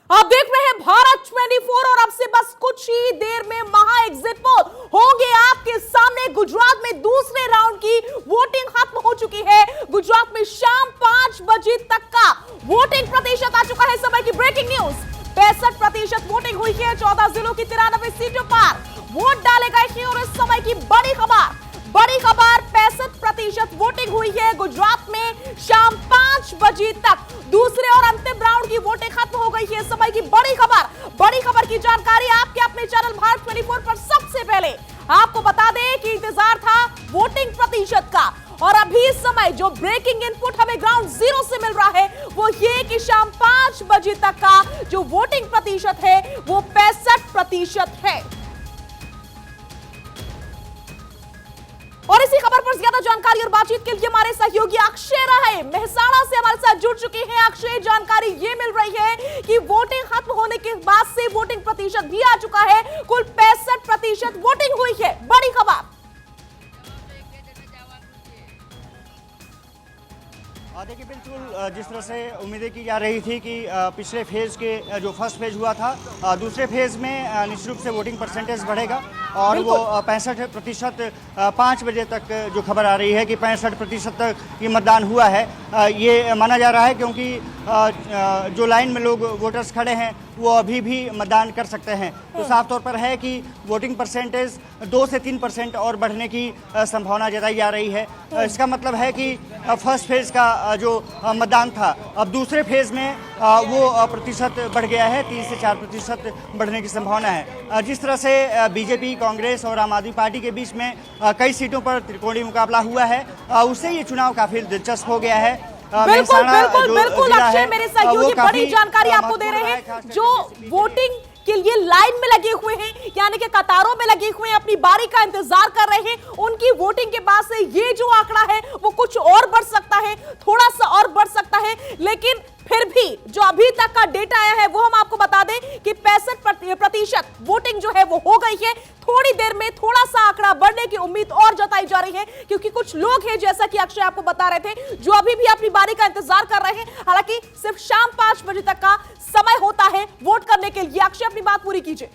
आप देख रहे हैं भारत 24 और अब से बस कुछ ही देर में महा एग्जिट पोल होंगे आपके सामने। गुजरात में दूसरे राउंड की वोटिंग खत्म हो चुकी है। गुजरात में शाम 5 बजे तक का वोटिंग प्रतिशत आ चुका है। समय की ब्रेकिंग न्यूज, 65% वोटिंग हुई है। 14 जिलों की 93 सीटों पर वोट डाले गए हैं और इस समय की बड़ी खबर 65% वोटिंग हुई है। गुजरात में शाम 5 बजे तक दूसरे और अंतिम राउंड की वोटिंग खत्म हो गई है। समय की बड़ी खबर की जानकारी आपके अपने चैनल भारत 24 पर सबसे पहले आपको बता दें कि इंतजार था वोटिंग प्रतिशत का और अभी समय जो ब्रेकिंग इनपुट हमें ग्राउंड जीरो से मिल रहा है वो ये कि शाम 5 बजे तक का जो वोटिंग प्रतिशत है वो 65% है। और इसी खबर पर ज्यादा जानकारी और बातचीत के लिए हमारे सहयोगी अक्षय राय मेहसाणा से हमारे साथ जुड़ चुके हैं। अक्षय, जानकारी ये मिल रही है कि वोटिंग खत्म होने के बाद से वोटिंग प्रतिशत भी आ चुका है। कुल 65% वोटिंग हुई है। बड़ी खबर। देखिए, बिल्कुल जिस तरह से उम्मीदें की जा रही थी कि पिछले फेज के जो फर्स्ट फेज हुआ था, दूसरे फेज में निश्चित रूप से वोटिंग परसेंटेज बढ़ेगा और वो 65% 5 बजे तक जो खबर आ रही है कि 65% तक ये मतदान हुआ है, ये माना जा रहा है क्योंकि जो लाइन में लोग वोटर्स खड़े हैं वो अभी भी मतदान कर सकते हैं। तो साफ तौर पर है कि वोटिंग परसेंटेज 2 से 3% और बढ़ने की संभावना जताई जा रही है। इसका मतलब है कि फर्स्ट फेज का जो मतदान था अब दूसरे फेज में वो प्रतिशत बढ़ गया है। 3 से 4% बढ़ने की संभावना है। जिस तरह से बीजेपी, कांग्रेस और आम आदमी पार्टी के बीच में कई सीटों पर त्रिकोणीय मुकाबला हुआ है, उससे ये चुनाव काफी दिलचस्प हो गया है। बिल्कुल अक्षय, मेरे सहयोगी बड़ी जानकारी आपको दे रहे हैं। जो वोटिंग के लिए लाइन में लगे हुए हैं, यानी कि कतारों में लगे हुए हैं, अपनी बारी का इंतजार कर रहे हैं, उनकी वोटिंग के बाद से ये जो आंकड़ा है वो कुछ और बढ़ सकता है, थोड़ा सा और बढ़ सकता है। लेकिन फिर भी जो अभी तक का डेटा आया है वो हम आपको बता दें कि 65% वोटिंग जो है वो हो गई है। थोड़ी देर में थोड़ा सा आंकड़ा बढ़ने की उम्मीद और जताई जा रही है क्योंकि कुछ लोग हैं, जैसा कि अक्षय आपको बता रहे थे, जो अभी भी अपनी बारी का इंतजार कर रहे हैं। हालांकि सिर्फ शाम 5 बजे तक का समय होता है वोट करने के लिए। अक्षय, अपनी बात पूरी कीजिए।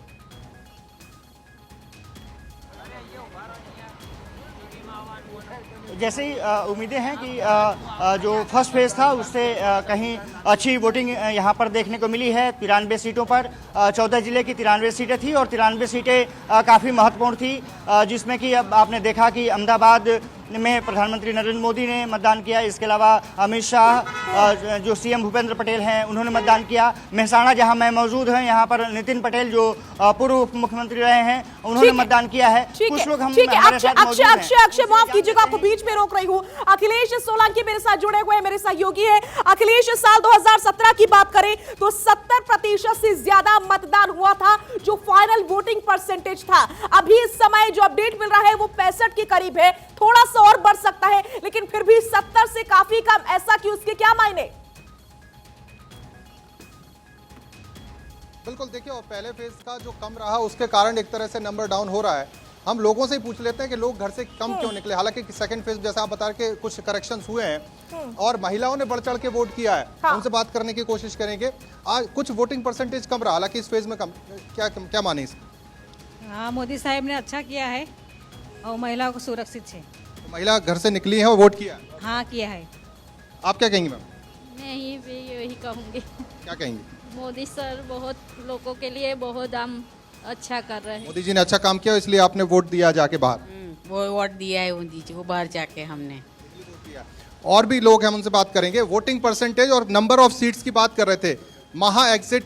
जैसे ही उम्मीदें हैं कि जो फर्स्ट फेज था उससे कहीं अच्छी वोटिंग यहाँ पर देखने को मिली है। 93 सीटों पर 14 जिले की 93 सीटें थी और 93 सीटें काफ़ी महत्वपूर्ण थी, जिसमें कि अब आपने देखा कि अहमदाबाद में प्रधानमंत्री नरेंद्र मोदी ने मतदान किया। इसके अलावा अमित शाह, जो सीएम भूपेंद्र पटेल हैं, उन्होंने मतदान किया। मेहसाणा जहां मैं मौजूद हैं, यहां पर नितिन पटेल जो पूर्व उप मुख्यमंत्री रहे हैं, उन्होंने मतदान किया है। कुछ लोग हम हमारे साथ मौजूद हैं। अक्षय, माफ कीजिएगा, आपको बीच में रोक रही हूँ। अखिलेश सोलंकी मेरे साथ जुड़े हुए हैं, मेरे सहयोगी है। अखिलेश, साल 2017 की बात करें तो 70% से ज्यादा मतदान हुआ था, जो फाइनल वोटिंग परसेंटेज था। अभी इस समय जो अपडेट मिल रहा है वो 65 के करीब है। थोड़ा सा और बढ़ सकता है, लेकिन फिर भी 70 से काफी कम। ऐसा कि उसके क्या मायने? बिल्कुल, देखिए, और पहले फेज का जो कम रहा उसके कारण एक तरह से नंबर डाउन हो रहा है। हम लोगों से ही पूछ लेते हैं कि लोग घर से कम क्यों निकले। हालांकि सेकंड फेज जैसा आप बता रहे के कुछ करेक्शंस हुए हैं और महिलाओं ने बढ़ चढ़ के वोट किया है। हाँ। उनसे बात करने की कोशिश करेंगे। आज कुछ वोटिंग परसेंटेज कम रहा, हालांकि इस फेज में कम, क्या माने इसका? हाँ, मोदी साहब ने अच्छा किया है और महिलाओं को सुरक्षित है। महिला घर से निकली है और वोट किया? हाँ, किया है। आप क्या कहेंगी मैम? मैं यही कहूँगी। क्या कहेंगी? मोदी सर बहुत लोगों के लिए बहुत अच्छा कर रहे हैं। मोदी जी ने अच्छा काम किया, इसलिए आपने वोट दिया जाके बाहर? वो वोट दिया है मोदी जी को बाहर जाके हमने। और भी लोग हैं, हम उनसे बात करेंगे। वोटिंग परसेंटेज और नंबर ऑफ सीट्स की बात कर रहे थे। महा एग्जिट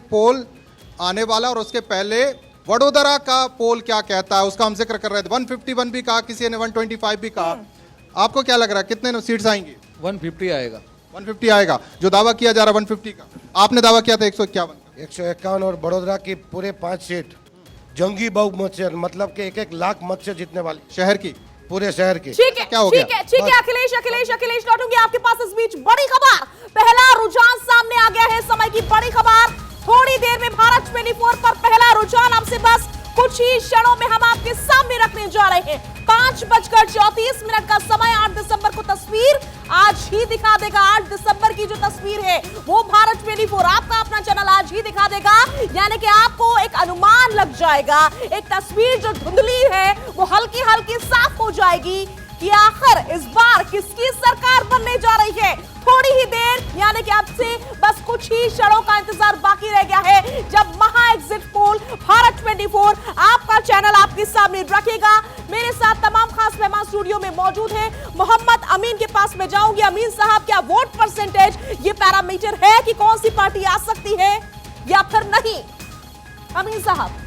पोल आने वाला और उसके पहले वडोदरा का पोल क्या कहता है उसका हम जिक्र कर रहे थे। 151 भी कहा, किसी ने 125 भी कहा। आपको क्या लग रहा है कितने सीट्स आएंगी? 150 आएगा। 150 आएगा, जो दावा किया जा रहा है 150 का। आपने दावा किया था 151 और बड़ोदरा की पूरे 5 सीट जंगी बहुमत से, मतलब कि 1-1 लाख मत से जीतने वाली, शहर की, पूरे शहर की। ठीक है, क्या हो गया? ठीक है अखिलेश लौटूंगी आपके पास। इस बीच बड़ी खबर, पहला रुझान सामने आ गया है। समय की बड़ी खबर, थोड़ी देर में भारत 24 पर पहला रुझान हमसे बस कुछ ही क्षणों में हम आपके सामने रखने जा रहे हैं। 5:34 का समय। 8 दिसंबर को तस्वीर आज ही दिखा देगा। 8 दिसंबर की जो तस्वीर है वो भारत 24 आपका अपना चैनल परसेंटेज ही दिखा देगा, यानी कि आपको एक अनुमान लग जाएगा, एक तस्वीर जो धुंधली है वो हल्की हल्की साफ हो जाएगी कि आखिर इस बार किसकी सरकार बनने जा रही है। थोड़ी ही देर, यानी कि अब से बस कुछ ही क्षणों का इंतजार बाकी रह गया है जब महा एग्जिट पोल भारत 24 आपका चैनल आपके सामने रखेगा। मेरे साथ तमाम खास मेहमान स्टूडियो में मौजूद हैं। मोहम्मद अमीन के पास मैं जाऊंगी। अमीन साहब, क्या वोट परसेंटेज ये पैरामीटर है कि कौन सी पार्टी आ सकती है या फिर नहीं? अमीन साहब,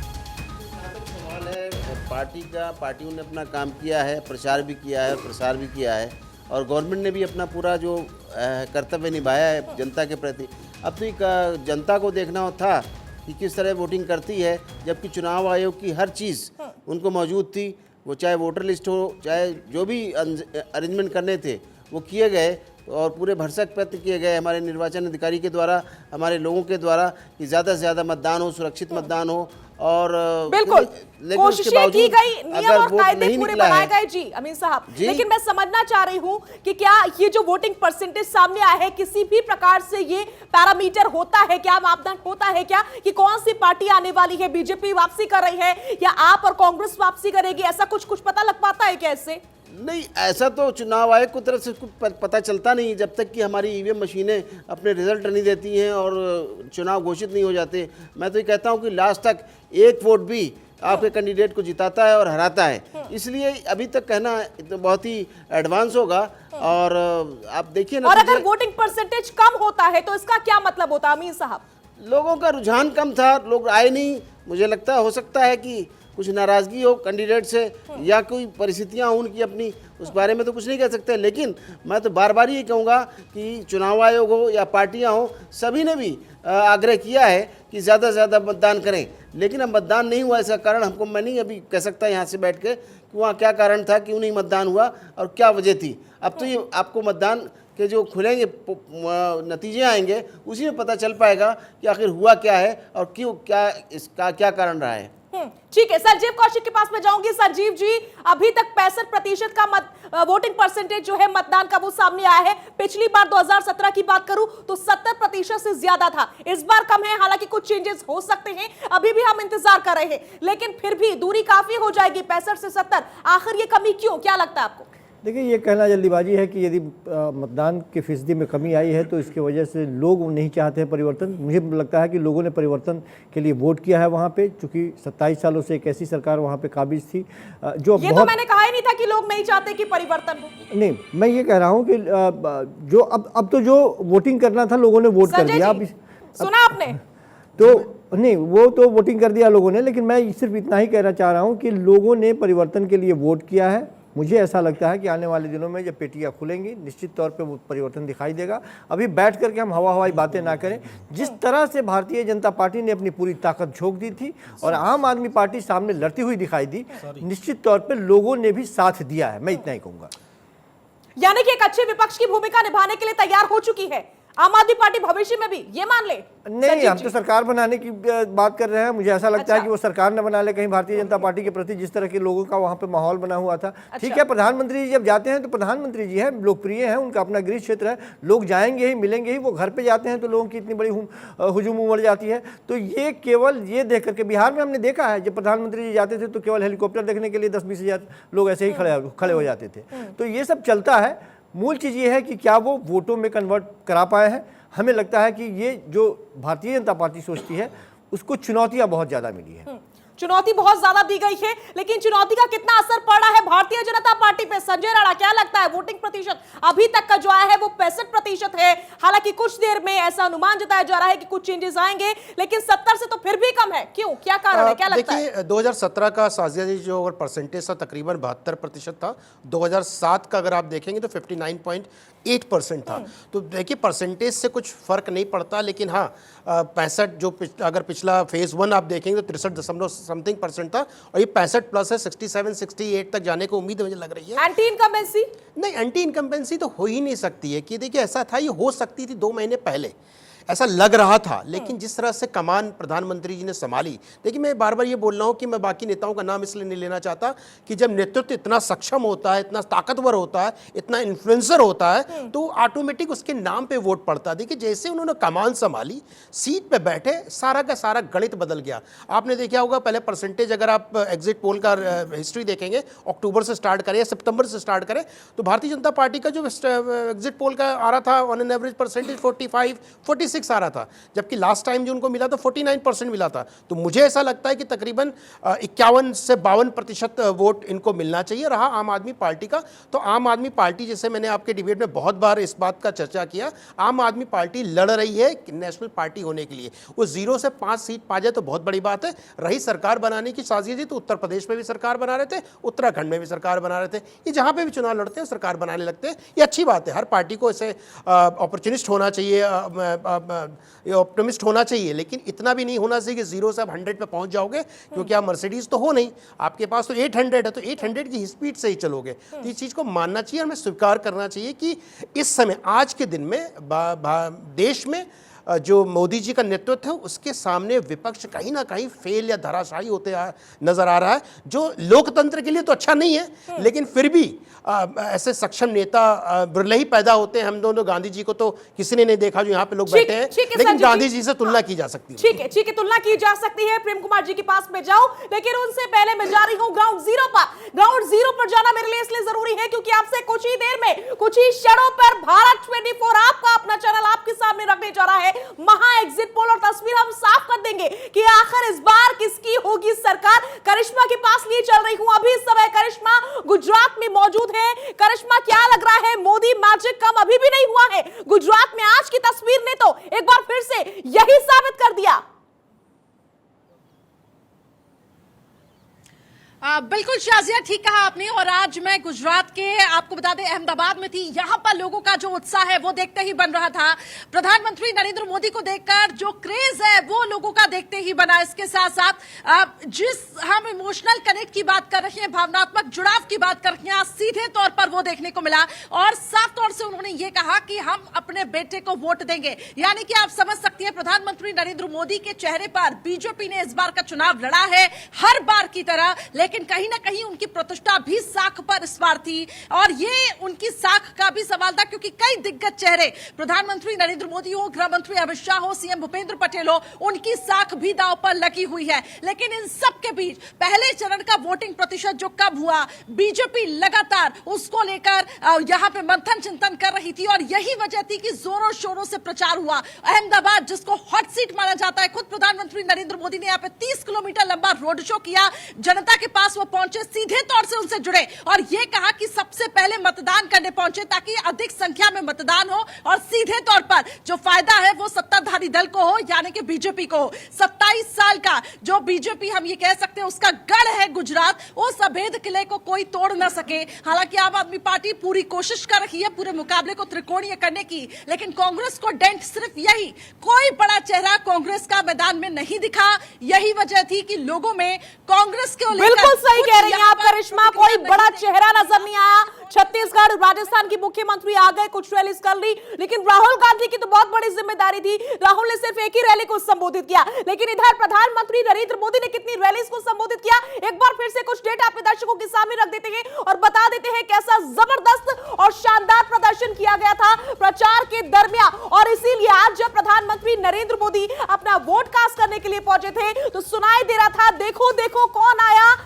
पार्टियों ने अपना काम किया है, प्रचार भी किया है, प्रसार भी किया है और गवर्नमेंट ने भी अपना पूरा जो कर्तव्य निभाया है जनता के प्रति। अब तो एक जनता को देखना था कि किस तरह वोटिंग करती है, जबकि चुनाव आयोग की हर चीज़ उनको मौजूद थी। वो चाहे वोटर लिस्ट हो, चाहे जो भी अरेंजमेंट करने थे वो किए गए और पूरे भरसक प्रयत्न किए गए हमारे निर्वाचन अधिकारी के द्वारा, हमारे लोगों के द्वारा कि ज़्यादा से ज़्यादा मतदान हो, सुरक्षित मतदान हो और बिल्कुल कोशिशें की गई, नियम और कायदे पूरे बनाए गए। जी अमीन साहब, लेकिन मैं समझना चाह रही हूं कि क्या ये जो वोटिंग परसेंटेज सामने आया है, किसी भी प्रकार से ये पैरामीटर होता है क्या, मापदंड होता है क्या कि कौन सी पार्टी आने वाली है? बीजेपी वापसी कर रही है या आप और कांग्रेस वापसी करेगी? ऐसा कुछ पता लग पाता है कैसे? नहीं, ऐसा तो चुनाव आयोग को तरफ से कुछ पता चलता नहीं जब तक कि हमारी ईवीएम मशीनें अपने रिजल्ट नहीं देती हैं और चुनाव घोषित नहीं हो जाते। मैं तो ये कहता हूं कि लास्ट तक एक वोट भी आपके कैंडिडेट को जिताता है और हराता है। इसलिए अभी तक कहना तो बहुत ही एडवांस होगा। और आप देखिए ना, और अगर वोटिंग परसेंटेज कम होता है तो इसका क्या मतलब होता है अमीन साहब? लोगों का रुझान कम था, लोग आए नहीं। मुझे लगता है हो सकता है कि कुछ नाराज़गी हो कैंडिडेट से या कोई परिस्थितियां हों उनकी अपनी, उस बारे में तो कुछ नहीं कह सकते। लेकिन मैं तो बार बार ये कहूँगा कि चुनाव आयोग हो या पार्टियां हो, सभी ने भी आग्रह किया है कि ज़्यादा से ज़्यादा मतदान करें। लेकिन अब मतदान नहीं हुआ, इसका कारण हमको मैं नहीं अभी कह सकता यहाँ से बैठ के कि वहाँ क्या कारण था, क्यों नहीं मतदान हुआ और क्या वजह थी। अब तो ये आपको मतदान के जो खुलेंगे नतीजे आएंगे उसी में पता चल पाएगा कि आखिर हुआ क्या है और क्यों, क्या इसका क्या कारण रहा है। ठीक है, संजीव कौशिक के पास मैं जाऊंगी। संजीव जी, अभी तक 65% का वोटिंग परसेंटेज जो है मतदान का वो सामने आया है। पिछली बार 2017 की बात करूं तो 70% से ज्यादा था। इस बार कम है, हालांकि कुछ चेंजेस हो सकते हैं, अभी भी हम इंतजार कर रहे हैं, लेकिन फिर भी दूरी काफी हो जाएगी 65 से 70। आखिर ये कमी क्यों, क्या लगता है आपको? देखिए, ये कहना जल्दीबाजी है कि यदि मतदान की फीसदी में कमी आई है तो इसकी वजह से लोग नहीं चाहते हैं परिवर्तन। मुझे लगता है कि लोगों ने परिवर्तन के लिए वोट किया है वहाँ पे, चूंकि 27 सालों से एक ऐसी सरकार वहाँ पे काबिज थी जो ये तो मैंने कहा ही नहीं था कि लोग नहीं चाहते कि परिवर्तन हो। नहीं, मैं ये कह रहा हूँ कि जो अब तो जो वोटिंग करना था लोगों ने वोट कर दिया। सुना आपने? तो नहीं, वो तो वोटिंग कर दिया लोगों ने, लेकिन मैं सिर्फ इतना ही कहना चाह रहा हूँ कि लोगों ने परिवर्तन के लिए वोट किया है। मुझे ऐसा लगता है कि आने वाले दिनों में जब पेटियां खुलेंगी निश्चित तौर पे वो परिवर्तन दिखाई देगा। अभी बैठ करके हम हवाई बातें ना करें। जिस तरह से भारतीय जनता पार्टी ने अपनी पूरी ताकत झोंक दी थी और आम आदमी पार्टी सामने लड़ती हुई दिखाई दी, निश्चित तौर पे लोगों ने भी साथ दिया है। मैं इतना ही कहूँगा। यानी कि एक अच्छे विपक्ष की भूमिका निभाने के लिए तैयार हो चुकी है आम आदमी पार्टी भविष्य में भी, ये मान ले? नहीं, हम तो सरकार बनाने की बात कर रहे हैं। मुझे ऐसा लगता है कि वो सरकार न बना ले कहीं भारतीय जनता पार्टी के प्रति जिस तरह के लोगों का वहाँ पे माहौल बना हुआ था। ठीक है, प्रधानमंत्री जी जब जाते हैं तो प्रधानमंत्री जी हैं, लोकप्रिय हैं, उनका अपना गृह क्षेत्र है, लोग जाएंगे ही, मिलेंगे ही। वो घर पे जाते हैं तो लोगों की इतनी बड़ी हुजूम उमड़ जाती है। तो ये केवल ये देख करके, बिहार में हमने देखा है जब प्रधानमंत्री जी जाते थे तो केवल हेलीकॉप्टर देखने के लिए 10-20 हज़ार लोग ऐसे ही खड़े हो जाते थे। तो ये सब चलता है। मूल चीज़ ये है कि क्या वो वोटों में कन्वर्ट करा पाए हैं। हमें लगता है कि ये जो भारतीय जनता पार्टी सोचती है उसको चुनौतियां बहुत ज्यादा मिली है। चुनौती बहुत ज्यादा दी गई है, लेकिन चुनौती का कितना असर पड़ा है भारतीय जनता पार्टी पे? संजय राणा, क्या लगता है? वोटिंग प्रतिशत अभी तक का जो आया है वो 65% है। हालांकि कुछ देर में ऐसा अनुमान जताया जा रहा है कि कुछ चेंजेस आएंगे, लेकिन 70 से तो फिर भी कम है। क्यों, क्या कारण है, क्या लगता है? देखिए, 2017 का साजिश जो अगर परसेंटेज था तकरीबन 72% था। 2007 का अगर आप देखेंगे तो 59.8% था। तो देखिए, परसेंटेज से कुछ फर्क नहीं पड़ता, लेकिन हाँ 65 जो अगर पिछला फेज 1 आप देखेंगे तो 63.something% था और ये 65+ है, 67-68 तक जाने को उम्मीद मुझे लग रही है। Anti incumbency? नहीं, एंटी इनकम्बेंसी तो हो ही नहीं सकती है। कि देखिए, ऐसा था, ये हो सकती थी 2 महीने पहले। ऐसा लग रहा था, लेकिन जिस तरह से कमान प्रधानमंत्री जी ने संभाली, देखिए मैं बार बार ये बोल रहा हूँ कि मैं बाकी नेताओं का नाम इसलिए नहीं लेना चाहता कि जब नेतृत्व इतना सक्षम होता है, इतना ताकतवर होता है, इतना इन्फ्लुएंसर होता है, तो ऑटोमेटिक उसके नाम पे वोट पड़ता है। देखिए जैसे उन्होंने कमान संभाली, सीट पे बैठे, सारा का सारा गणित बदल गया। आपने देखा होगा पहले परसेंटेज, अगर आप एग्जिट पोल का हिस्ट्री देखेंगे, अक्टूबर से स्टार्ट करें या सितंबर से स्टार्ट करें, तो भारतीय जनता पार्टी का जो एग्जिट पोल का आ रहा था ऑन एन एवरेज परसेंटेज 45, 46 आ रहा था, जबकि लास्ट टाइम जो उनको मिला था 49% मिला था। तो मुझे ऐसा लगता है कि तकरीबन 51 से 52% वोट इनको मिलना चाहिए रहा आम आदमी पार्टी का। तो आम आदमी पार्टी, जैसे मैंने आपके डिबेट में बहुत बार इस बात का चर्चा किया, आम आदमी पार्टी लड़ रही है नेशनल पार्टी होने के लिए। वो 0 से 5 सीट पा जाए तो बहुत बड़ी बात है। रही सरकार बनाने की साजिश, तो उत्तर प्रदेश में भी सरकार बना रहे थे, उत्तराखंड में भी सरकार बना रहे थे। ये जहां पे भी चुनाव लड़ते हैं सरकार बनाने लगते हैं, ये अच्छी बात है। हर पार्टी को ऐसे अपॉर्चुनिस्ट होना चाहिए, ऑप्टिमिस्ट होना चाहिए, लेकिन इतना भी नहीं होना चाहिए कि 0 से आप 100 पे पहुंच जाओगे, क्योंकि आप मर्सिडीज तो हो नहीं, आपके पास तो 800 है, तो 800 की स्पीड से ही चलोगे। तो इस चीज को मानना चाहिए, हमें स्वीकार करना चाहिए कि इस समय आज के दिन में देश में जो मोदी जी का नेतृत्व है, उसके सामने विपक्ष कहीं ना कहीं फेल या धराशायी होते नजर आ रहा है, जो लोकतंत्र के लिए तो अच्छा नहीं है, लेकिन फिर भी ऐसे सक्षम नेता बिरले ही पैदा होते हैं। हम दोनों गांधी जी को तो किसी ने नहीं देखा जो यहाँ पे लोग बैठे हैं, लेकिन गांधी जी से तुलना की जा सकती है। ठीक है, तुलना की जा सकती है। प्रेम कुमार जी के पास में जाओ, लेकिन उनसे पहले मैं जा रही हूँ ग्राउंड जीरो पर। ग्राउंड जीरो पर जाना मेरे लिए इसलिए जरूरी है क्योंकि आपसे कुछ ही देर में, कुछ ही क्षणों पर भारत 24 आपका अपना चैनल आपके सामने रखने जा रहा है महा एग्जिट पोल, और तस्वीर हम साफ कर देंगे कि आखिर इस बार किसकी होगी सरकार। करिश्मा के पास लिए चल रही हूं अभी इस समय। करिश्मा गुजरात में मौजूद है। करिश्मा, क्या लग रहा है, मोदी मैजिक कम अभी भी नहीं हुआ है गुजरात में? आज की तस्वीर ने तो एक बार फिर से यही साबित कर दिया। बिल्कुल शाजिया, ठीक कहा आपने। और आज मैं गुजरात के, आपको बता दें, अहमदाबाद में थी। यहां पर लोगों का जो उत्साह है वो देखते ही बन रहा था। प्रधानमंत्री नरेंद्र मोदी को देखकर जो क्रेज है वो लोगों का देखते ही बना। इसके साथ साथ जिस हम इमोशनल कनेक्ट की बात कर रहे हैं, भावनात्मक जुड़ाव की बात कर रहे हैं, सीधे तौर पर वो देखने को मिला। और साफ तौर से उन्होंने ये कहा कि हम अपने बेटे को वोट देंगे। यानी कि आप समझ सकती हैं, प्रधानमंत्री नरेंद्र मोदी के चेहरे पर बीजेपी ने इस बार का चुनाव लड़ा है हर बार की तरह, लेकिन कहीं ना कहीं उनकी प्रतिष्ठा भी साख पर इस बार थी। और ये उनकी साख का भी सवाल था, क्योंकि कई दिग्गज चेहरे, प्रधानमंत्री नरेंद्र मोदी हो, गृह मंत्री अमित शाह हो, सीएम भूपेंद्र पटेल हो, उनकी साख भी दांव पर लगी हुई है। लेकिन इन सब के बीच पहले चरण का वोटिंग प्रतिशत जो कम हुआ, बीजेपी लगातार उसको लेकर यहां पे मंथन चिंतन कर रही थी। और यही वजह थी कि जोरों शोरों से प्रचार हुआ। अहमदाबाद, जिसको हॉट सीट माना जाता है, खुद प्रधानमंत्री नरेंद्र मोदी ने यहाँ पे 30 किलोमीटर लंबा रोड शो किया। जनता के पास वो पहुंचे, सीधे तौर से उनसे जुड़े और ये कहा कि सबसे पहले मतदान करने पहुंचे ताकि अधिक संख्या में मतदान हो और सीधे तौर पर जो फायदा है वो सत्ताधारी दल को हो, यानी कि बीजेपी को हो। 27 साल का जो बीजेपी, हम ये कह सकते हैं, उसका गढ़ है गुजरात, उस अभेद किले को कोई तोड़ न सके। हालांकि आम आदमी पार्टी पूरी कोशिश कर रही है पूरे मुकाबले को त्रिकोणीय करने की, लेकिन कांग्रेस को डेंट सिर्फ यही, कोई बड़ा चेहरा कांग्रेस का मैदान में नहीं दिखा। यही वजह थी कि लोगों में कांग्रेस के बिल्कुल सही कह रही हैं आप करिश्मा, कोई बड़ा चेहरा नजर नहीं आया। छत्तीसगढ़, राजस्थान की मुख्यमंत्री आ गए, कुछ रैलीज कर ली, लेकिन राहुल गांधी की तो बहुत बड़ी जिम्मेदारी थी। राहुल ने सिर्फ एक ही रैली को संबोधित किया, लेकिन इधर प्रधानमंत्री नरेंद्र मोदी ने कितनी रैलीज को संबोधित किया, एक बार फिर से कुछ डेटा अपने दर्शकों के सामने रख देते हैं और बता देते हैं कैसा जबरदस्त और शानदार प्रदर्शन किया गया था प्रचार के दरमियान। और इसीलिए आज जब प्रधानमंत्री नरेंद्र मोदी अपना वोट कास्ट करने के लिए पहुंचे थे तो सुनाई दे रहा था, देखो देखो कौन आया,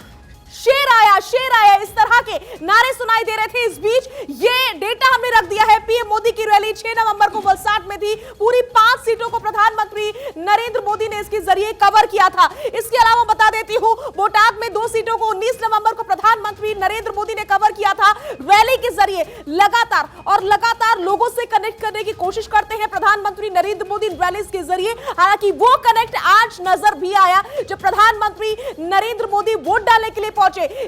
शेर आया, शेर आया, इस तरह के नारे सुनाई दे रहे थे। इस बीच ये डेटा हमने रख दिया है, पीएम मोदी की रैली 6 नवंबर को वलसाड में थी। पूरी 5 सीटों को प्रधानमंत्री नरेंद्र मोदी ने इसके जरिए कवर किया था। इसके अलावा बता देती हूं, बोटाद में 2 सीटों को 19 नवंबर को प्रधानमंत्री नरेंद्र मोदी ने कवर किया था। रैली के जरिए लगातार और लगातार लोगों से कनेक्ट करने की कोशिश करते हैं प्रधानमंत्री नरेंद्र मोदी रैलीज के जरिए। हालांकि वो कनेक्ट आज नजर भी आया जब प्रधानमंत्री नरेंद्र मोदी वोट डालने के लिए पहुंचे।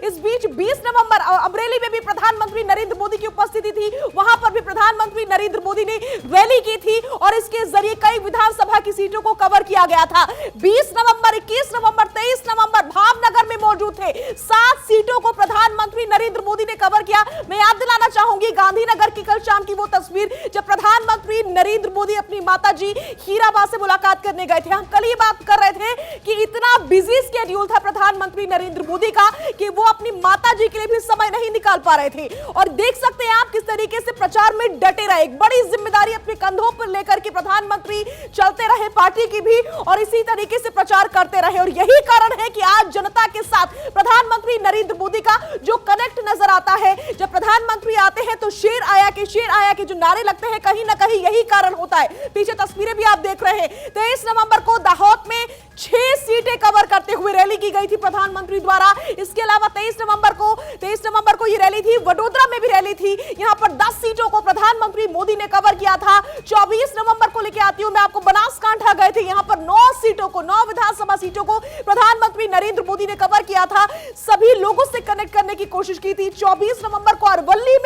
इस बीच 20 नवंबर अमरेली में भी प्रधानमंत्री नरेंद्र मोदी की उपस्थिति थी, वहां पर भी प्रधानमंत्री नरेंद्र मोदी ने रैली की थी और इसके जरिए कई विधानसभा की सीटों को कवर किया गया था। 20 नवंबर, 21 नवंबर, 23 नवंबर भावनगर में मौजूद थे। 7 सीटों को प्रधानमंत्री नरेंद्र मोदी ने कवर किया। मैं याद दिलाना चाहूंगी गांधीनगर की कल शाम की वो तस्वीर जब प्रधानमंत्री प्रधानमंत्री नरेंद्र मोदी अपनी माताजी हीराबा से मुलाकात करने गए थे। हम कल ही बात कर रहे थे कि इतना बिजी स्केड्यूल था प्रधानमंत्री नरेंद्र मोदी का कि वो अपनी माताजी के लिए भी समय नहीं निकाल पा रहे थे। और देख सकते हैं आप किस तरीके से प्रचार में डटे रहे, एक बड़ी जिम्मेदारी अपने कंधों पर लेकर के प्रधानमंत्री चलते रहे पार्टी की भी, और इसी तरीके से प्रचार करते रहे। और यही कारण है कि आज जनता के साथ प्रधानमंत्री नरेंद्र मोदी का जो कनेक्ट नजर आता है, जब प्रधानमंत्री आते हैं तो शेर आया के जो नारे लगते हैं, कहीं ना कहीं यही कारण होता है। पीछे तस्वीरें भी आप देख रहे हैं। 23 नवंबर को दाहोद में 6 सीटें कवर करते हुए रैली की गई थी प्रधानमंत्री द्वारा। इसके अलावा 23 नवंबर को ये रैली थी, वडोदरा में भी रैली थी। यहां पर 10 सीटों को प्रधानमंत्री मोदी ने कवर किया था। 24 नवंबर को लेके आती हूं मैं आपको, बनासकांठा गए थे, यहां पर 9 विधानसभा सीटों को प्रधानमंत्री नरेंद्र मोदी ने कवर किया था, सभी लोगों से कनेक्ट करने की कोशिश की थी। 24 नवंबर को अरवली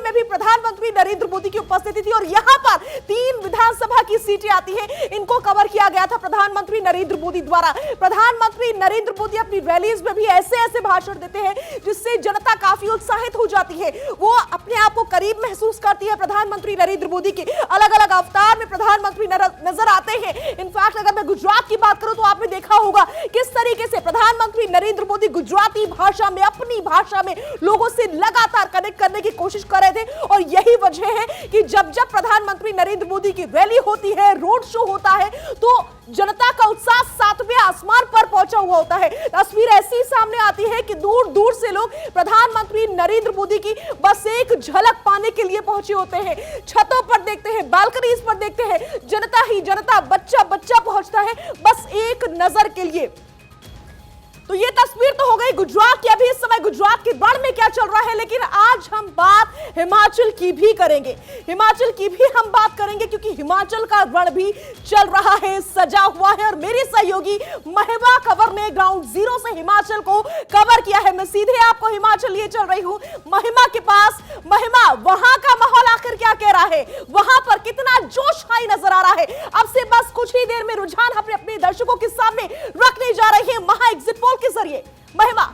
में भी प्रधानमंत्री नरेंद्र मोदी की उपस्थिति थी, और यहां पर 3 विधानसभा की सीटें आती हैं, इनको कवर किया गया था प्रधानमंत्री नरेंद्र मोदी द्वारा। प्रधानमंत्री नरेंद्र मोदी अपनी रैलीज में भी ऐसे भाषण देते हैं जिससे जनता काफी उत्साहित हो जाती है, वो अपने आप को करीब महसूस करती है प्रधानमंत्री नरेंद्र मोदी के। अलग अलग अवतार में प्रधानमंत्री नजर आते हैं। इनफैक्ट अगर मैं गुजरात की बात करूं तो आपने देखा होगा किस तरीके से प्रधानमंत्री नरेंद्र मोदी गुजराती भाषा में, अपनी भाषा में लोगों से लगातार कनेक्ट करने की कोशिश कर रहे थे। और यही वजह है कि जब प्रधानमंत्री नरेंद्र मोदी की रैली होती है, रोड शो होता है, तो जनता का उत्साह 7वें आसमान पर पहुंचा हुआ होता है। तस्वीर ऐसी सामने आती है कि दूर दूर से लोग प्रधानमंत्री नरेंद्र मोदी की बस एक झलक पाने के लिए पहुंचे होते हैं। छतों पर देखते हैं, बालकनीज पर देखते हैं, जनता ही जनता, बच्चा बच्चा पहुंचता है बस एक नजर के लिए। तो ये तस्वीर तो हो गई गुजरात की। अभी इस समय गुजरात के बाढ़ में क्या चल रहा है, लेकिन आज हम बात हिमाचल की भी करेंगे। क्योंकि हिमाचल का रण भी चल रहा है, सजा हुआ है। और मेरी सहयोगी महिमा कंवर ने ग्राउंड जीरो से हिमाचल को कवर किया है। मैं सीधे आपको हिमाचल लिए चल रही हूं महिमा के पास। महिमा, वहां का माहौल आखिर क्या कह रहा है, वहां पर कितना जोश हाई नजर आ रहा है? अब से बस कुछ ही देर में रुझान अपने दर्शकों के सामने रखने जा रही है महा एग्जिट पोल के जरिए। महिमा।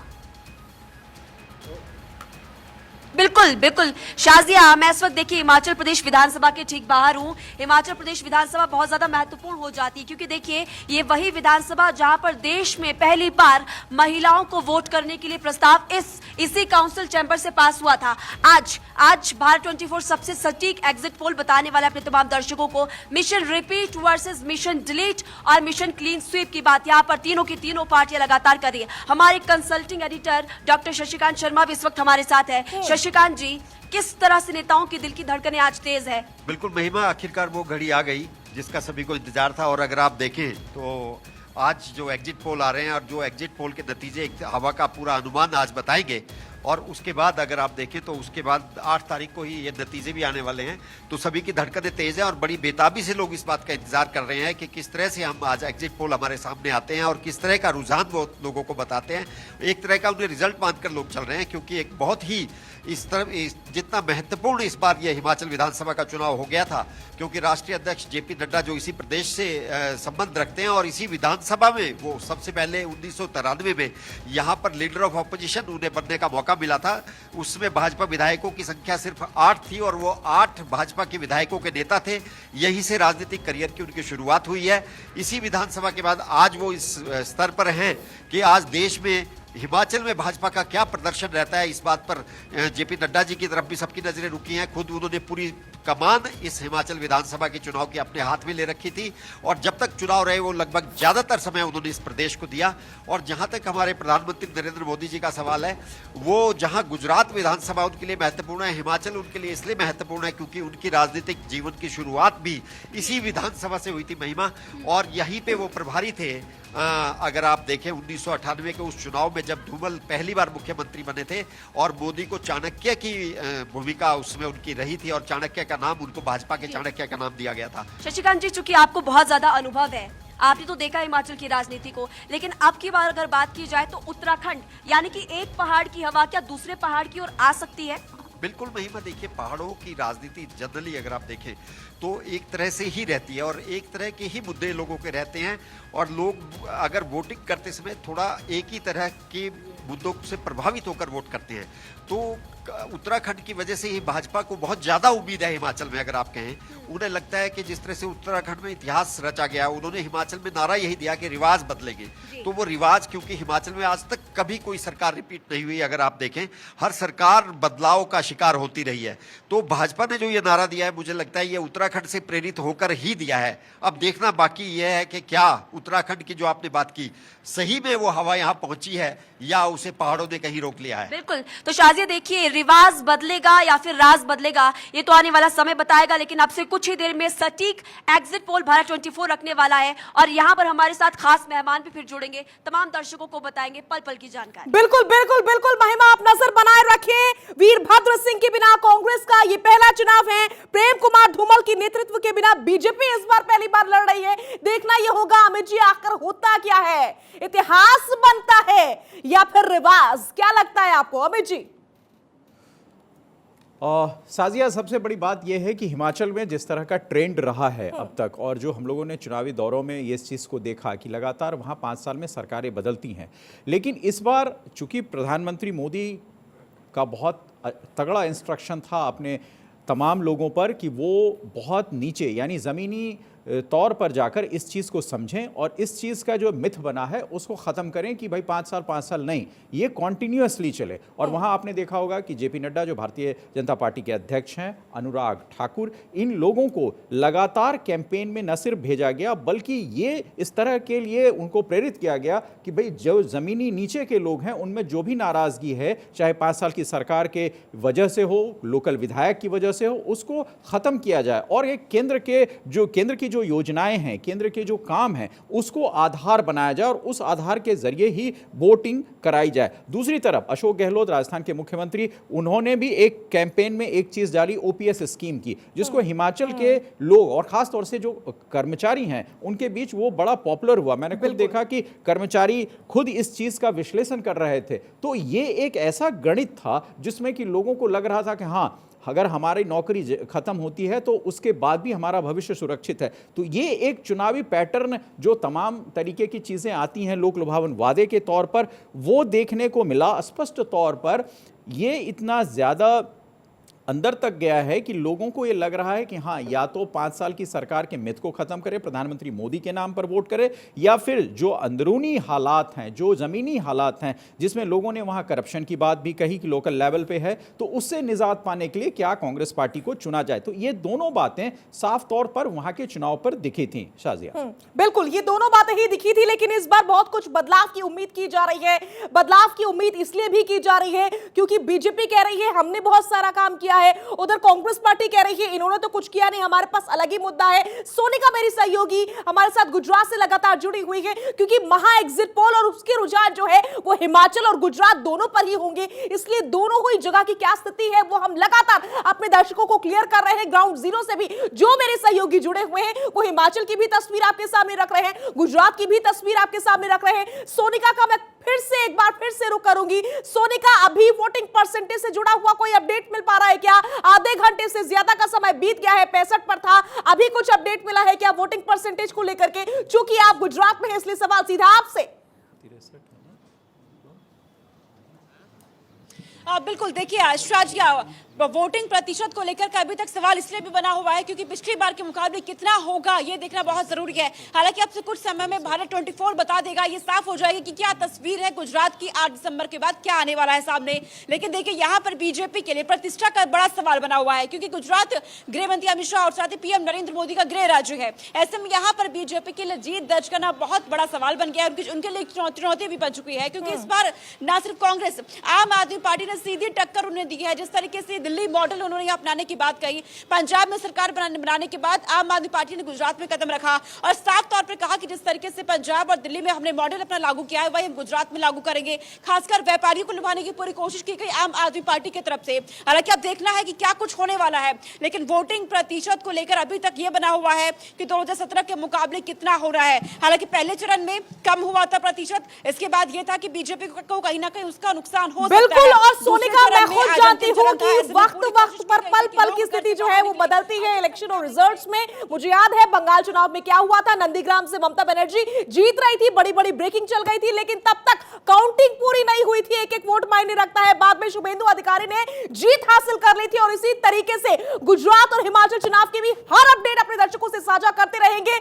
बिल्कुल शाजिया, मैं इस वक्त देखिए हिमाचल प्रदेश विधानसभा के ठीक बाहर हूं। हिमाचल प्रदेश विधानसभा बहुत ज्यादा महत्वपूर्ण हो जाती है क्योंकि देखिए ये वही विधानसभा जहां पर देश में पहली बार महिलाओं को वोट करने के लिए प्रस्ताव इसी काउंसिल चैंबर से पास हुआ था। आज भारत 24 सबसे सटीक एग्जिट पोल बताने वाला अपने तमाम दर्शकों को mission repeat versus mission delete और मिशन क्लीन स्वीप की बात यहाँ पर तीनों की तीनों पार्टियां लगातार कर रही है। हमारे consulting editor doctor Shashikant Sharma भी इस वक्त हमारे साथ है। शशिकांत जी, किस तरह से नेताओं की दिल की धड़कनें आज तेज है? बिल्कुल महिमा, आखिरकार वो घड़ी आ गई जिसका सभी को इंतजार था। और अगर आप देखें तो आज जो एग्जिट पोल आ रहे हैं और जो एग्जिट पोल के नतीजे हवा का पूरा अनुमान आज बताएंगे, और उसके बाद अगर आप देखें तो उसके बाद 8 तारीख को ही ये नतीजे भी आने वाले हैं। तो सभी की धड़कनें तेज है और बड़ी बेताबी से लोग इस बात का इंतजार कर रहे हैं कि किस तरह से हम आज एग्जिट पोल हमारे सामने आते हैं और किस तरह का रुझान वो लोगों को बताते हैं। एक तरह का उन्हें रिजल्ट मानकर लोग चल रहे हैं क्योंकि एक बहुत ही जितना महत्वपूर्ण इस बार ये हिमाचल विधानसभा का चुनाव हो गया था, क्योंकि राष्ट्रीय अध्यक्ष जेपी नड्डा जो इसी प्रदेश से संबंध रखते हैं और इसी विधानसभा में वो सबसे पहले 1993 में यहाँ पर लीडर ऑफ ऑपोजिशन उन्हें बनने का मौका मिला था। उसमें भाजपा विधायकों की संख्या सिर्फ 8 थी और वो 8 भाजपा के विधायकों के नेता थे। यहीं से राजनीतिक करियर की उनकी शुरुआत हुई है। इसी विधानसभा के बाद आज वो इस स्तर पर हैं कि आज देश में हिमाचल में भाजपा का क्या प्रदर्शन रहता है, इस बात पर जेपी नड्डा जी की तरफ भी सबकी नजरें रुकी हैं। खुद उन्होंने पूरी कमान इस हिमाचल विधानसभा के चुनाव की अपने हाथ में ले रखी थी और जब तक चुनाव रहे वो लगभग ज्यादातर समय उन्होंने इस प्रदेश को दिया। और जहां तक हमारे प्रधानमंत्री नरेंद्र मोदी जी का सवाल है, वो जहां गुजरात विधानसभा उनके लिए महत्वपूर्ण है, हिमाचल उनके लिए इसलिए महत्वपूर्ण है क्योंकि उनकी राजनीतिक जीवन की शुरुआत भी इसी विधानसभा से हुई थी महिमा, और यहीं पे वो प्रभारी थे। अगर आप देखें 1998 के उस चुनाव में जब धूमल पहली बार मुख्यमंत्री बने थे और मोदी को चाणक्य की भूमिका उसमें उनकी रही थी और चाणक्य का नाम उनको भाजपा के चाणक्य का नाम दिया गया था। शशिकांत जी, चूंकि आपको बहुत ज्यादा अनुभव है, आपने तो देखा हिमाचल की राजनीति को, लेकिन अब की बार अगर बात की जाए तो उत्तराखंड यानी कि एक पहाड़ की हवा क्या दूसरे पहाड़ की ओर आ सकती है? बिल्कुल महिमा, देखिए पहाड़ों की राजनीति जनरली अगर आप देखें तो एक तरह से ही रहती है और एक तरह के ही मुद्दे लोगों के रहते हैं और लोग अगर वोटिंग करते समय थोड़ा एक ही तरह के मुद्दों से प्रभावित होकर वोट करते हैं। तो उत्तराखंड की वजह से ही भाजपा को बहुत ज्यादा उम्मीद है हिमाचल में। अगर आप कहें उन्हें लगता है कि जिस तरह से उत्तराखंड में इतिहास रचा गया, उन्होंने हिमाचल में नारा यही दिया कि रिवाज बदलेंगे, तो वो रिवाज, क्योंकि हिमाचल में आज तक कभी कोई सरकार रिपीट नहीं हुई, अगर आप देखें हर सरकार बदलाव का शिकार होती रही है। तो भाजपा ने जो ये नारा दिया है, मुझे लगता है ये उत्तराखंड से प्रेरित होकर ही दिया है। अब देखना बाकी यह है कि क्या उत्तराखंड की जो आपने बात की सही में वो हवा यहाँ पहुंची है या उसे पहाड़ों ने कहीं रोक लिया है। बिल्कुल, तो शाजिया देखिए, रिवाज बदलेगा या फिर राज बदलेगा ये तो आने वाला समय बताएगा, लेकिन अब से कुछ ही देर में सटीक एग्जिट पोल भारत 24 रखने वाला है और यहाँ पर हमारे साथ खास मेहमान भी फिर जुड़ेंगे, तमाम दर्शकों को बताएंगे पल पल की जानकारी। बिल्कुल बिल्कुल बिल्कुल महिमा, आप नजर बनाए रखें। वीरभद्र सिंह के बिना कांग्रेस का ये पहला चुनाव है। प्रेम कुमार धूमल के नेतृत्व के बिना बीजेपी इस बार पहली बार लड़ रही है। देखना यह होगा अमित जी आखिर होता क्या है, इतिहास बनता है या फिर रिवाज, क्या लगता है आपको अमित जी? साजिया, सबसे बड़ी बात यह है कि हिमाचल में जिस तरह का ट्रेंड रहा है अब तक, और जो हम लोगों ने चुनावी दौरों में ये इस चीज़ को देखा कि लगातार वहाँ 5 साल में सरकारें बदलती हैं, लेकिन इस बार चूंकि प्रधानमंत्री मोदी का बहुत तगड़ा इंस्ट्रक्शन था अपने तमाम लोगों पर कि वो बहुत नीचे यानी ज़मीनी तौर पर जाकर इस चीज़ को समझें और इस चीज़ का जो मिथ बना है उसको ख़त्म करें कि भाई 5 साल नहीं, ये कॉन्टिन्यूसली चले। और वहाँ आपने देखा होगा कि जेपी नड्डा जो भारतीय जनता पार्टी के अध्यक्ष हैं, अनुराग ठाकुर, इन लोगों को लगातार कैंपेन में न सिर्फ भेजा गया बल्कि ये इस तरह के लिए उनको प्रेरित किया गया कि भाई जो ज़मीनी नीचे के लोग हैं उनमें जो भी नाराज़गी है, चाहे 5 साल की सरकार के वजह से हो, लोकल विधायक की वजह से हो, उसको ख़त्म किया जाए और एक केंद्र की जो योजनाएं हैं, केंद्र के जो काम हैं, उसको आधार बनाया जाए और उस आधार के जरिए ही वोटिंग कराई जाए। दूसरी तरफ अशोक गहलोत, राजस्थान के मुख्यमंत्री, उन्होंने भी एक कैंपेन में एक चीज डाली, ओपीएस स्कीम की, जिसको हिमाचल के लोग और खास तौर से जो कर्मचारी हैं उनके बीच वो बड़ा पॉपुलर हुआ। मैंने खुद देखा कि कर्मचारी खुद इस चीज का विश्लेषण कर रहे थे। तो ये एक ऐसा गणित था जिसमें कि लोगों को लग रहा था कि हाँ, अगर हमारी नौकरी खत्म होती है तो उसके बाद भी हमारा भविष्य सुरक्षित है। तो ये एक चुनावी पैटर्न जो तमाम तरीके की चीज़ें आती हैं लोक लुभावन वादे के तौर पर, वो देखने को मिला। स्पष्ट तौर पर ये इतना ज़्यादा अंदर तक गया है कि लोगों को ये लग रहा है कि हाँ, या तो 5 साल की सरकार के मिथ को खत्म करे, प्रधानमंत्री मोदी के नाम पर वोट करे, या फिर जो अंदरूनी हालात हैं, जो ज़मीनी हालात हैं, जिसमें लोगों ने वहाँ करप्शन की बात भी कही कि लोकल लेवल पे है, तो उससे निजात पाने के लिए क्या कांग्रेस पार्टी को चुना जाए। तो ये दोनों बातें साफ तौर पर वहाँ के चुनाव पर दिखी थी शाजिया। बिल्कुल, ये दोनों बातें ही दिखी थी, लेकिन इस बार बहुत कुछ बदलाव की उम्मीद की जा रही है। बदलाव की उम्मीद इसलिए भी की जा रही है क्योंकि बीजेपी कह रही है हमने बहुत सारा काम किया है, उधर कांग्रेस पार्टी कह रही है इन्होंने तो कुछ किया नहीं, हमारे पास अलग ही मुद्दा है। सोनिका मेरी सहयोगी हमारे साथ गुजरात से लगातार जुड़ी हुई है, क्योंकि महा एग्जिट पोल और उसके रुझान जो है वो हिमाचल और गुजरात दोनों पर ही होंगे, इसलिए दोनों ही जगह की क्या स्थिति है वो हम लगातार अपने दर्शकों को क्लियर कर रहे हैं। ग्राउंड जीरो से भी जो मेरे सहयोगी जुड़े हुए हैं वो हिमाचल की भी तस्वीर आपके सामने रख रहे हैं, गुजरात की भी तस्वीर आपके सामने रख रहे हैं। सोनिका का मैं एक बार फिर से रुक करूंगी। सोनिका, अभी वोटिंग परसेंटेज से जुड़ा हुआ कोई अपडेट मिल पा रहा है क्या? आधे घंटे से ज्यादा का समय बीत गया है, 65 पर था, अभी कुछ अपडेट मिला है क्या वोटिंग परसेंटेज को लेकर के? चूंकि आप गुजरात में हैं इसलिए सवाल सीधा आपसे। बिल्कुल, देखिए शाजिया, वोटिंग प्रतिशत को लेकर का अभी तक सवाल इसलिए भी बना हुआ है क्योंकि पिछली बार के मुकाबले कितना होगा ये देखना बहुत जरूरी है। हालांकि अब से कुछ समय में भारत 24 बता देगा, ये साफ हो जाएगी कि क्या तस्वीर है गुजरात की 8 दिसंबर के बाद क्या आने वाला है सामने। लेकिन देखिए यहाँ पर बीजेपी के लिए प्रतिष्ठा का बड़ा सवाल बना हुआ है क्योंकि गुजरात गृह मंत्री अमित शाह और साथ ही पीएम नरेंद्र मोदी का गृह राज्य है। ऐसे में यहाँ पर बीजेपी के लिए जीत दर्ज करना बहुत बड़ा सवाल बन गया है, उनके लिए चुनौती भी बन चुकी है क्योंकि इस बार न सिर्फ कांग्रेस, आम आदमी पार्टी ने सीधी टक्कर उन्हें दी है। जिस तरीके से दिल्ली मॉडल उन्होंने अपनाने की बात कही, पंजाब में सरकार बनाने के बाद आम आदमी पार्टी ने गुजरात में कदम रखा और साफ तौर पर कहा कि जिस तरीके से पंजाब और दिल्ली में हमने मॉडल अपना लागू किया है वही हम गुजरात में लागू करेंगे। खासकर व्यापारियों को लुभाने की पूरी कोशिश की गई आम आदमी पार्टी की तरफ से। हालांकि अब देखना है कि क्या कुछ होने वाला है, लेकिन वोटिंग प्रतिशत को लेकर अभी तक यह बना हुआ है कि 2017 के मुकाबले कितना हो रहा है। हालांकि पहले चरण में कम हुआ था प्रतिशत, इसके बाद यह था कि बीजेपी को कहीं ना कहीं उसका नुकसान हो सकता है। बिल्कुल, और सोनिका मैं खुद जानती हूं कि वक्त वक्त पर पल पल की स्थिति जो है वो बदलती है इलेक्शन और रिजल्ट्स में। मुझे याद है बंगाल चुनाव में क्या हुआ था, नंदीग्राम से ममता बनर्जी जीत रही थी, बड़ी बड़ी ब्रेकिंग चल गई थी, लेकिन तब तक काउंटिंग पूरी नहीं हुई थी, एक एक वोट मायने रखता है। बाद में शुभेंदु अधिकारी ने जीत हासिल कर ली थी और इसी तरीके से गुजरात और हिमाचल चुनाव की भी हर अपडेट अपने दर्शकों से साझा करते रहेंगे।